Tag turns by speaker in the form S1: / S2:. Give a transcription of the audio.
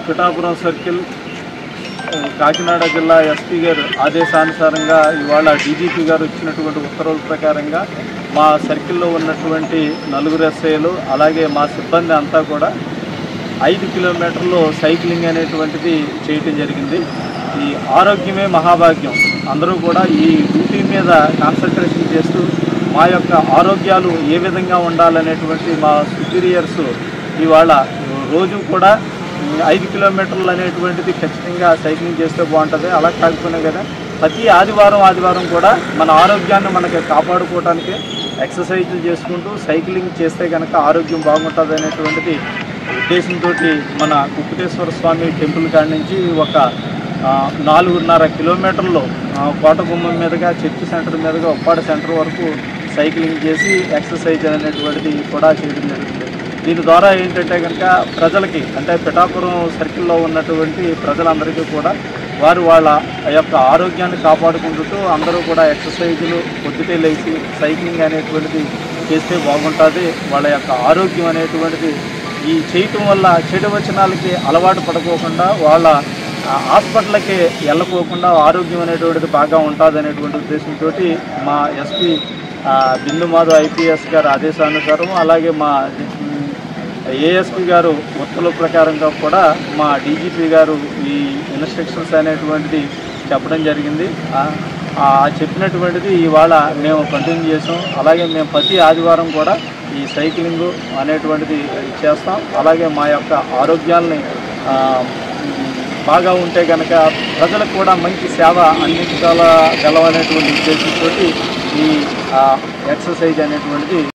S1: Pithapuram circle Kakinada జిల్లా SP గారు ఆదేశానుసారంగా ఇవాళ డీజీపీ గారు ఇచ్చినటువంటి ఉత్తర్వుల ప్రకారంగా మా సర్కిల్లో ఉన్నటువంటి నలుగురు ఎస్ఐలు అలాగే మా సిబ్బంది అంతా కూడా 5 కిలోమీటర్లు సైక్లింగ్ అనేటువంటిది చేయటం జరిగింది. ఈ ఆరోగ్యమే మహాభాగ్యం. అందరూ కూడా ఈ డ్యూటీ మీద కాన్సన్ట్రేషన్ చేస్తూ మా యొక్క ఆరోగ్యాలు ఏ విధంగా ఉండాలనేటువంటి మా సుపీరియర్స్ ఇవాళ రోజు కూడా 5 కిలోమీటర్లు అనేటువంటిది ఖచ్చితంగా సైక్లింగ్ చేస్తే బాగుంటుంది. అలా కాకపోయినా కదా ప్రతి ఆదివారం కూడా మన ఆరోగ్యాన్ని మనకి కాపాడుకోవడానికి ఎక్సర్సైజులు చేసుకుంటూ సైక్లింగ్ చేస్తే కనుక ఆరోగ్యం బాగుంటుంది అనేటువంటిది ఉద్దేశంతో మన కుక్కుటేశ్వర స్వామి టెంపుల్ కాడి నుంచి ఒక 4.5 కిలోమీటర్లు కోటగుమ్మం మీదుగా చర్చి సెంటర్ మీదుగా ఉప్పాడ సెంటర్ వరకు సైక్లింగ్ చేసి ఎక్సర్సైజ్ అనేటువంటిది కూడా చేయడం జరుగుతుంది. దీని ద్వారా ఏంటంటే కనుక ప్రజలకి అంటే పిఠాపురం సర్కిల్లో ఉన్నటువంటి ప్రజలందరికీ కూడా వాళ్ళ యొక్క ఆరోగ్యాన్ని కాపాడుకుంటూ అందరూ కూడా ఎక్సర్సైజులు పొద్దుటే లేచి సైక్లింగ్ అనేటువంటిది చేస్తే బాగుంటుంది. వాళ్ళ యొక్క ఆరోగ్యం అనేటువంటిది ఈ చేయటం వల్ల చెడు వచనాలకి అలవాటు పడుకోకుండా వాళ్ళ హాస్పిటల్కి వెళ్ళకోకుండా ఆరోగ్యం అనేటువంటిది బాగా ఉంటుంది అనేటువంటి ఉద్దేశంతో మా ఎస్పీ బిందు మాధవ్ ఐపీఎస్ గారు ఆదేశానుసారం అలాగే మా ఏఎస్పీ గారు ఉత్తర్వుల ప్రకారంగా కూడా మా డీజీపీ గారు ఈ ఇన్స్ట్రక్షన్స్ అనేటువంటిది చెప్పడం జరిగింది. చెప్పినటువంటిది ఇవాళ మేము కంటిన్యూ చేసాం. అలాగే మేము ప్రతి ఆదివారం కూడా ఈ సైక్లింగ్ అనేటువంటిది చేస్తాం. అలాగే మా యొక్క ఆరోగ్యాలని బాగా ఉంటే కనుక ప్రజలకు కూడా మంచి సేవ అందించగలనేటువంటి ఉద్దేశంతో ఈ ఎక్సర్సైజ్ అనేటువంటిది